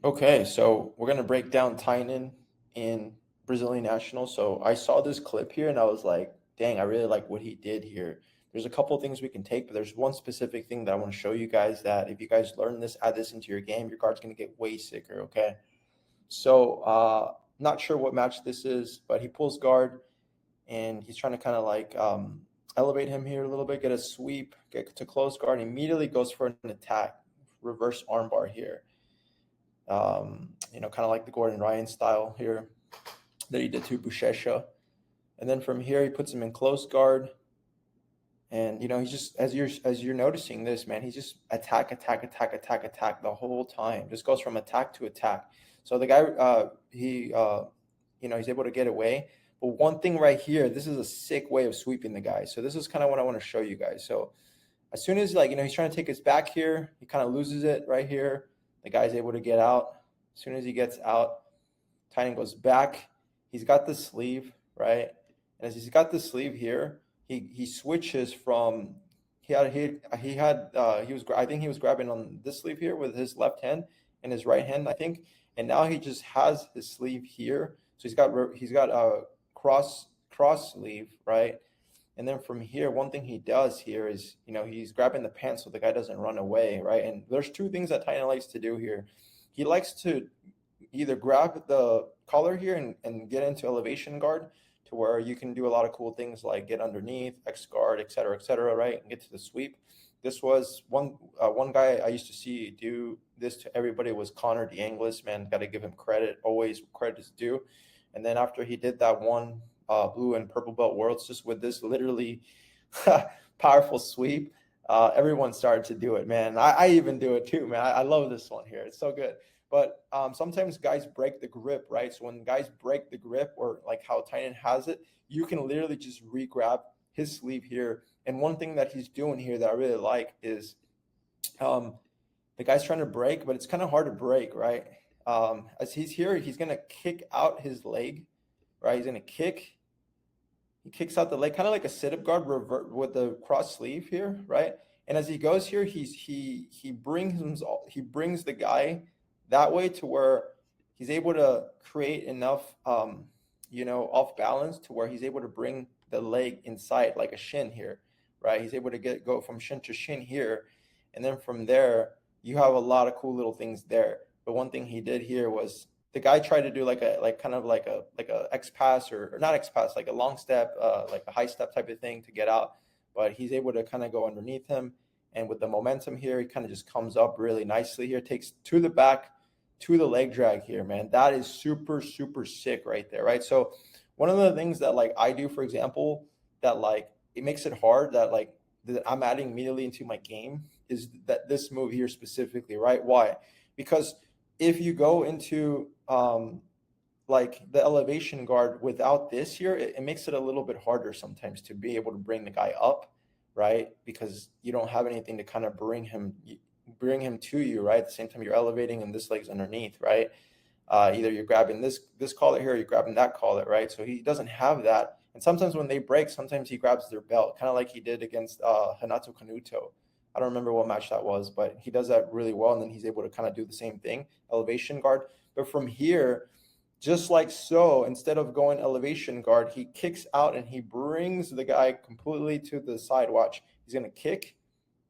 Okay, so we're gonna break down Tainan in Brazilian National. So I saw this clip here and I was like, dang, I really like what he did here. There's a couple things we can take, but there's one specific thing that I want to show you guys that if you guys learn this, add this into your game, your card's gonna get way sicker, okay? So not sure what match this is, but he pulls guard and he's trying to kind of like elevate him here a little bit, get a sweep, get to close guard, and immediately goes for an attack, reverse armbar here. Kind of like the Gordon Ryan style here that he did to Buchecha. And then from here, he puts him in close guard. And he's just as you're noticing this, man, he's just attack, attack, attack, attack, attack the whole time. Just goes from attack to attack. So the guy, he's able to get away. But one thing right here, this is a sick way of sweeping the guy. So this is kind of what I want to show you guys. So as soon as he's trying to take his back here, he kind of loses it right here. The guy's able to get out. As soon as he gets out, Tainan goes back. He's got the sleeve, right? And as he's got the sleeve here, he switches from I think he was grabbing on this sleeve here with his left hand and his right hand, I think. And now he just has his sleeve here. So he's got a cross sleeve, right? And then from here, one thing he does here is, he's grabbing the pants so the guy doesn't run away, right? And there's two things that Tainan likes to do here. He likes to either grab the collar here and get into elevation guard to where you can do a lot of cool things like get underneath, X guard, et cetera, right? And get to the sweep. This was one guy I used to see do this to everybody was Connor DeAnglis, man. Got to give him credit. Always credit is due. And then after he did that one blue and purple belt worlds, just with this literally powerful sweep, everyone started to do it, man. I even do it too, man. I love this one here. It's so good. But sometimes guys break the grip, right? So when guys break the grip, or like how Tainan has it, you can literally just re-grab his sleeve here. And one thing that he's doing here that I really like is the guy's trying to break, but it's kind of hard to break, right? As he's here, he's going to kick out his leg, right? He's going to kick. He kicks out the leg, kind of like a sit-up guard with the cross sleeve here, right? And as he goes here, he brings the guy that way to where he's able to create enough, off balance to where he's able to bring the leg inside like a shin here, right? He's able to go from shin to shin here. And then from there, you have a lot of cool little things there. But one thing he did here was the guy tried to do like a X pass or not X pass, like a long step, like a high step type of thing to get out. But he's able to kind of go underneath him. And with the momentum here, he kind of just comes up really nicely here, takes to the back, to the leg drag here, man. That is super, super sick right there, right? So one of the things that like I do, for example, that like it makes it hard that I'm adding immediately into my game is that this move here specifically, right? Why? Because if you go into like the elevation guard without this here, it makes it a little bit harder sometimes to be able to bring the guy up, right? Because you don't have anything to kind of bring him to you, right? At the same time, you're elevating and this leg's underneath, right? Either you're grabbing this collar here, or you're grabbing that collar, right? So he doesn't have that. And sometimes when they break, sometimes he grabs their belt, kind of like he did against Renato Canuto. I don't remember what match that was, but he does that really well. And then he's able to kind of do the same thing, elevation guard. But from here, just like so, instead of going elevation guard, he kicks out and he brings the guy completely to the side. Watch. He's going to kick,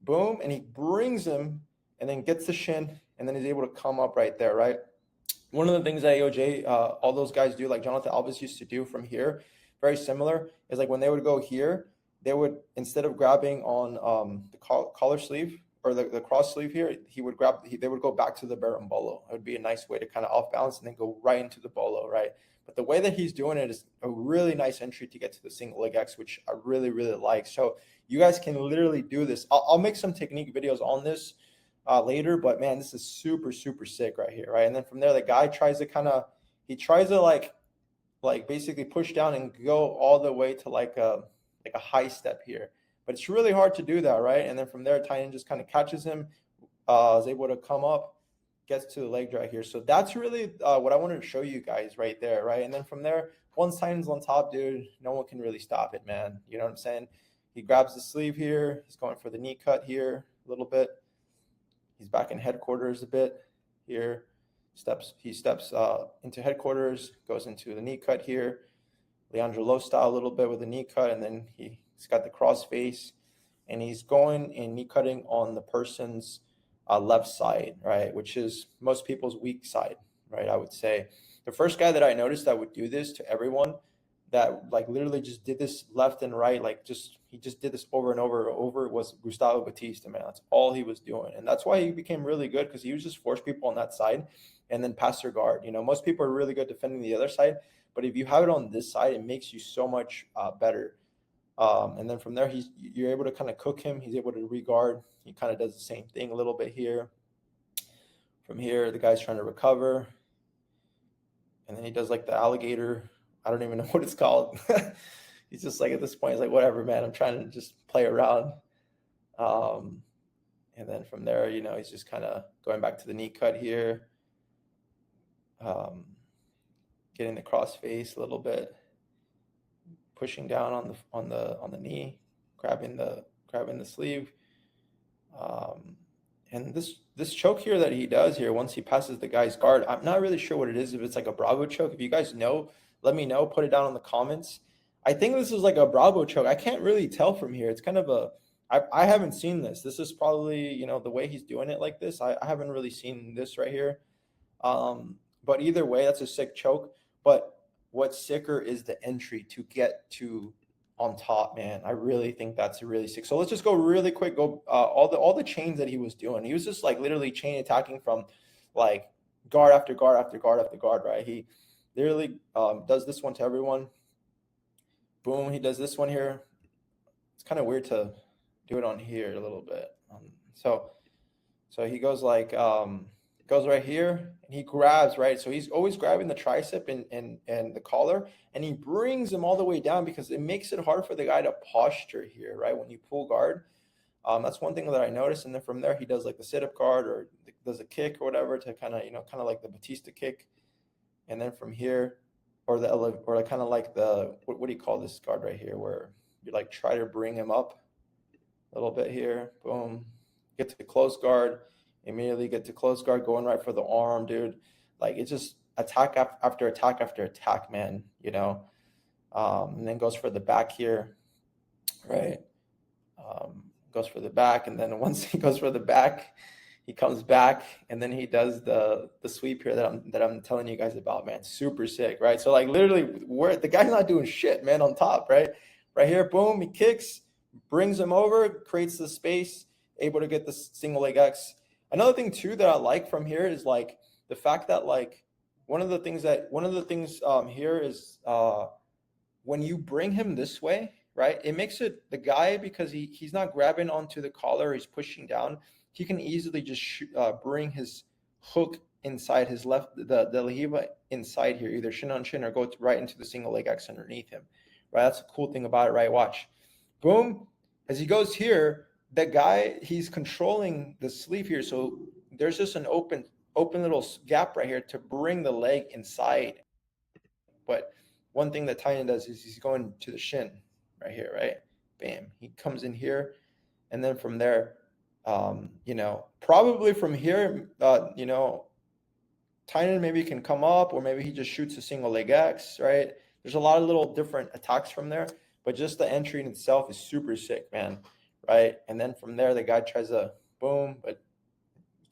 boom, and he brings him and then gets the shin, and then he's able to come up right there, right? One of the things that AOJ, all those guys do, like Jonathan Alves used to do from here, very similar, is like when they would go here, they would, instead of grabbing on the collar sleeve or the cross sleeve here, they would go back to the berimbolo. It would be a nice way to kind of off balance and then go right into the bolo, right? But the way that he's doing it is a really nice entry to get to the single leg X, which I really, really like. So you guys can literally do this. I'll make some technique videos on this later, but man, this is super, super sick right here, right? And then from there, the guy tries to like basically push down and go all the way to like a high step here. But it's really hard to do that, right? And then from there, Tainan just kind of catches him, is able to come up, gets to the leg drag here. So that's really what I wanted to show you guys right there, right? And then from there, once Tainan's on top, dude, no one can really stop it, man. You know what I'm saying? He grabs the sleeve here. He's going for the knee cut here a little bit. He's back in headquarters a bit here. He steps into headquarters, goes into the knee cut here, Leandro Low style a little bit with the knee cut, and then he's got the cross face, and he's going and knee cutting on the person's left side, right, which is most people's weak side, right? I would say the first guy that I noticed that would do this to everyone, that like literally just did this left and right, like he just did this over and over and over, was Gustavo Batista, man. That's all he was doing, and that's why he became really good, because he would just force people on that side and then pass their guard. You know, most people are really good defending the other side, but if you have it on this side, it makes you so much better. And then from there, you're able to kind of cook him. He's able to regard. He kind of does the same thing a little bit here. From here, the guy's trying to recover, and then he does like the alligator. I don't even know what it's called. He's just like, at this point, he's like, whatever, man, I'm trying to just play around. And then from there, you know, he's just kind of going back to the knee cut here, getting the cross face a little bit, pushing down on the knee, grabbing the sleeve. And this choke here that he does here, once he passes the guy's guard, I'm not really sure what it is, if it's like a Bravo choke. If you guys know, let me know, put it down in the comments. I think this is like a Bravo choke. I can't really tell from here. It's kind of I haven't seen this. This is probably, you know, the way he's doing it like this. I haven't really seen this right here. But either way, that's a sick choke. But what's sicker is the entry to get to on top, man. I really think that's really sick. So let's just go really quick. Go all the chains that he was doing. He was just like literally chain attacking from like guard after guard after guard after guard, right? He literally does this one to everyone. Boom, he does this one here. It's kind of weird to do it on here a little bit. So he goes like goes right here, and he grabs, right? So he's always grabbing the tricep and the collar, and he brings him all the way down, because it makes it hard for the guy to posture here, right? When you pull guard, that's one thing that I noticed. And then from there, he does like the sit-up guard, or does a kick or whatever to kind of, you know, kind of like the Batista kick. And then from here, or kind of like the, what do you call this guard right here, where you like try to bring him up a little bit here. Boom, get to close guard, immediately get to close guard, going right for the arm, dude. Like, it's just attack after attack after attack, man, you know. And then goes for the back here, right? Goes for the back, and then once he goes for the back, he comes back, and then he does the sweep here that I'm telling you guys about, man. Super sick, right? So like literally, the guy's not doing shit, man, on top, right? Right here, boom, he kicks, brings him over, creates the space, able to get the single leg X. Another thing too that I like from here is like the fact that like one of the things here is when you bring him this way, right? It makes it the guy, because he's not grabbing onto the collar, he's pushing down. He can easily just bring his hook inside his left, the Lahiva inside here, either shin on shin or go right into the single leg X underneath him, right? That's the cool thing about it, right? Watch, boom, as he goes here, the guy, he's controlling the sleeve here, so there's just an open little gap right here to bring the leg inside. But one thing that Tainan does is he's going to the shin right here, right? Bam, he comes in here, and then from there, you know, probably from here, you know, Tainan maybe can come up, or maybe he just shoots a single leg X, right? There's a lot of little different attacks from there, but just the entry in itself is super sick, man, right? And then from there, the guy tries to boom, but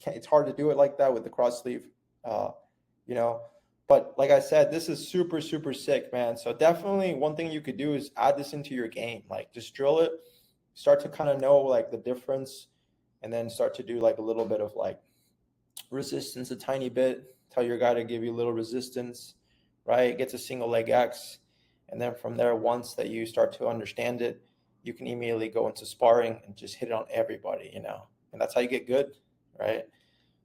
it's hard to do it like that with the cross sleeve, you know. But like I said, this is super, super sick, man. So definitely one thing you could do is add this into your game. Like, just drill it, start to kind of know like the difference, and then start to do like a little bit of like resistance, a tiny bit. Tell your guy to give you a little resistance, right? Gets a single leg X. And then from there, once that you start to understand it, you can immediately go into sparring and just hit it on everybody, you know. And that's how you get good, right?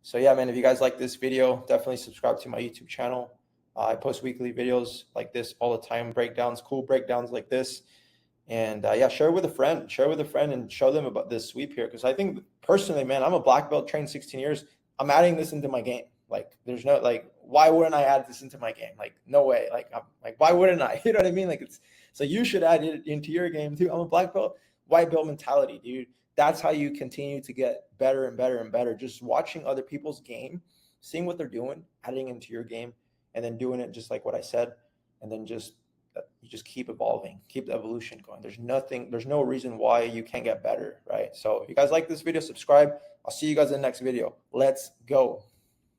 So yeah, man, if you guys like this video, definitely subscribe to my YouTube channel. I post weekly videos like this all the time, breakdowns, cool breakdowns like this. And yeah, share with a friend, and show them about this sweep here. Because I think personally, man, I'm a black belt, trained 16 years. I'm adding this into my game. Like, there's no, like, why wouldn't I add this into my game? Like, no way. Like, I'm like, why wouldn't I? You know what I mean? Like, it's, so you should add it into your game too. I'm a black belt, white belt mentality, dude. That's how you continue to get better and better and better. Just watching other people's game, seeing what they're doing, adding into your game, and then doing it just like what I said, and then you just keep evolving, keep the evolution going. There's no reason why you can't get better, right? So if you guys like this video, subscribe. I'll see you guys in the next video. Let's go.